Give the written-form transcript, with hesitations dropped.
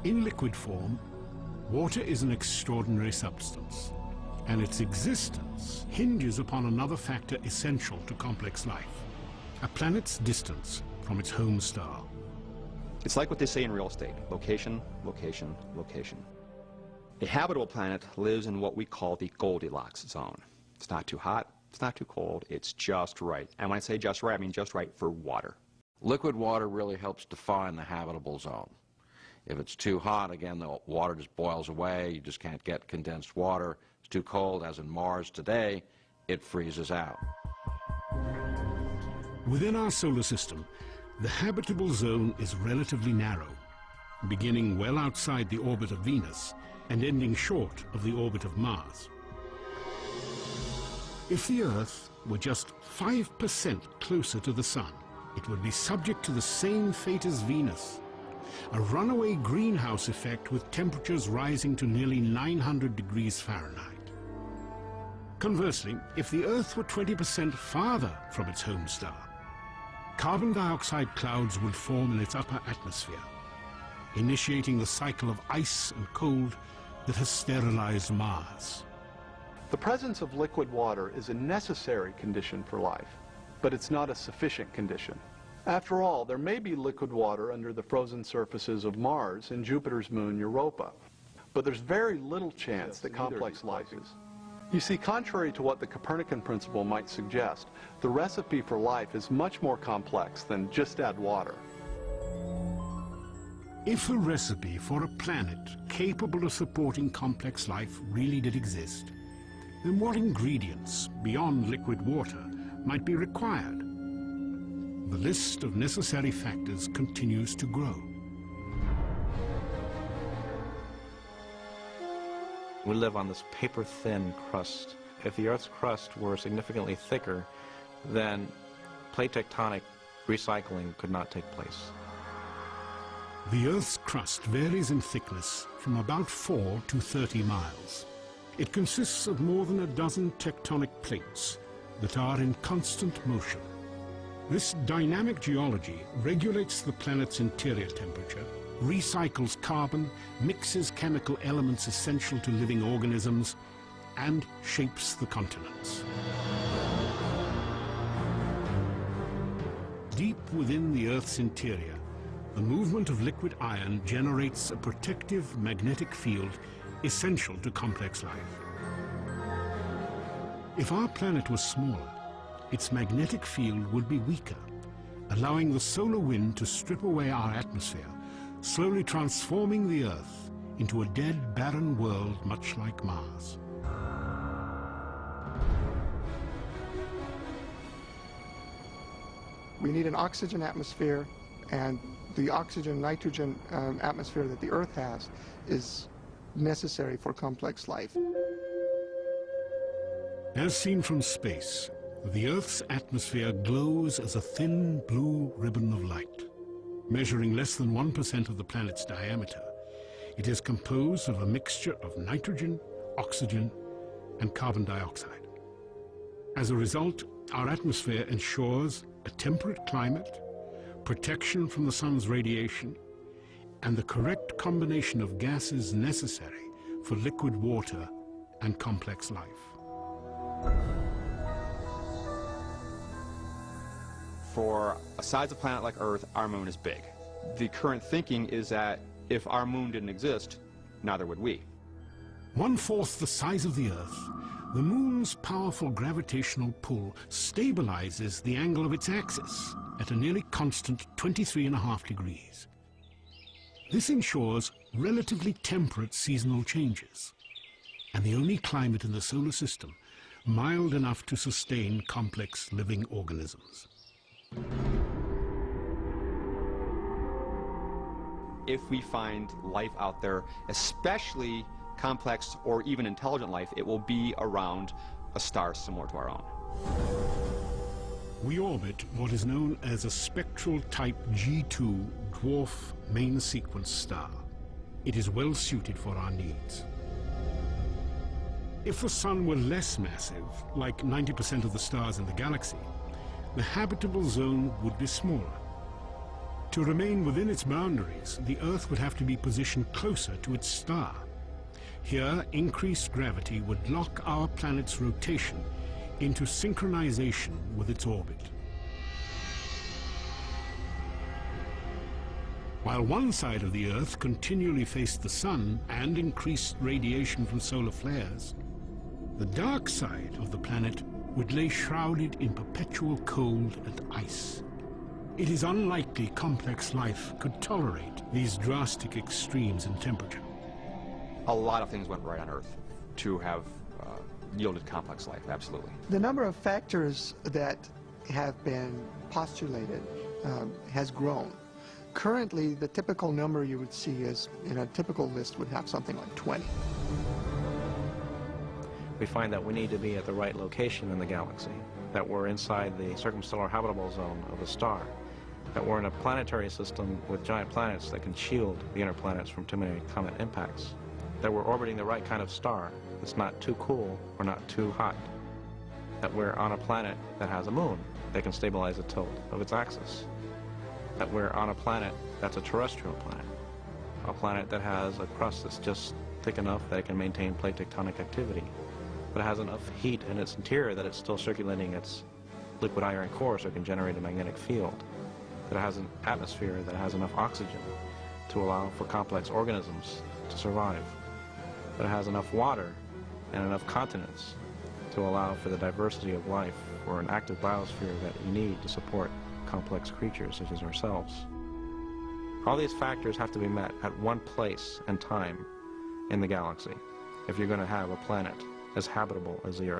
In liquid form, water is an extraordinary substance, and its existence hinges upon another factor essential to complex life: a planet's distance from its home star. It's like what they say in real estate: location, location, location. A habitable planet lives in what we call the Goldilocks zone. It's not too hot, it's not too cold, it's just right. And when I say just right, I mean just right for water. Liquid water really helps define the habitable zone. If it's too hot, again, the water just boils away, you just can't get condensed water. It's too cold, as in Mars today, it freezes out. Within our solar system, the habitable zone is relatively narrow, beginning well outside the orbit of Venus and ending short of the orbit of Mars. If the Earth were just 5% closer to the Sun, it would be subject to the same fate as Venus, a runaway greenhouse effect with temperatures rising to nearly 900 degrees Fahrenheit. Conversely, if the Earth were 20% farther from its home star, carbon dioxide clouds would form in its upper atmosphere, initiating the cycle of ice and cold that has sterilized Mars. The presence of liquid water is a necessary condition for life, but it's not a sufficient condition. After all, there may be liquid water under the frozen surfaces of Mars and Jupiter's moon Europa, but there's very little chance that complex life is. You see, contrary to what the Copernican principle might suggest, the recipe for life is much more complex than just add water. If a recipe for a planet capable of supporting complex life really did exist, then what ingredients beyond liquid water might be required? The list of necessary factors continues to grow. We live on this paper-thin crust. If the Earth's crust were significantly thicker, then plate tectonic recycling could not take place. The Earth's crust varies in thickness from about 4 to 30 miles. It consists of more than a dozen tectonic plates that are in constant motion. This dynamic geology regulates the planet's interior temperature, recycles carbon, mixes chemical elements essential to living organisms, and shapes the continents. Deep within the Earth's interior, the movement of liquid iron generates a protective magnetic field essential to complex life. If our planet was smaller, its magnetic field would be weaker, allowing the solar wind to strip away our atmosphere, slowly transforming the Earth into a dead, barren world much like Mars. We need an oxygen atmosphere, and the oxygen-nitrogen atmosphere that the Earth has is necessary for complex life. As seen from space, the Earth's atmosphere glows as a thin blue ribbon of light. Measuring less than 1% of the planet's diameter, it is composed of a mixture of nitrogen, oxygen, and carbon dioxide. As a result, our atmosphere ensures a temperate climate, protection from the sun's radiation, and the correct combination of gases necessary for liquid water and complex life. For a size of planet like Earth, our moon is big. The current thinking is that if our moon didn't exist, neither would we. 1/4 the size of the Earth, the moon's powerful gravitational pull stabilizes the angle of its axis at a nearly constant 23.5 degrees. This ensures relatively temperate seasonal changes, and the only climate in the solar system mild enough to sustain complex living organisms. If we find life out there, especially complex or even intelligent life, it will be around a star similar to our own. We orbit what is known as a spectral type G2 dwarf main sequence star. It is well suited for our needs. If the Sun were less massive, like 90% of the stars in the galaxy, the habitable zone would be smaller. To remain within its boundaries, the Earth would have to be positioned closer to its star. Here, increased gravity would lock our planet's rotation into synchronization with its orbit. While one side of the Earth continually faced the sun and increased radiation from solar flares, the dark side of the planet would lay shrouded in perpetual cold and ice. It is unlikely complex life could tolerate these drastic extremes in temperature. A lot of things went right on Earth to have yielded complex life, absolutely. The number of factors that have been postulated has grown. Currently, the typical number you would see is, in a typical list, would have something like 20. We find that we need to be at the right location in the galaxy, that we're inside the circumstellar habitable zone of a star, that we're in a planetary system with giant planets that can shield the inner planets from too many comet impacts, that we're orbiting the right kind of star that's not too cool or not too hot, that we're on a planet that has a moon that can stabilize the tilt of its axis, that we're on a planet that's a terrestrial planet, a planet that has a crust that's just thick enough that it can maintain plate tectonic activity, but it has enough heat in its interior that it's still circulating its liquid iron core so it can generate a magnetic field, that it has an atmosphere that has enough oxygen to allow for complex organisms to survive, that it has enough water and enough continents to allow for the diversity of life or an active biosphere that you need to support complex creatures such as ourselves. All these factors have to be met at one place and time in the galaxy if you're going to have a planet as habitable as the Earth.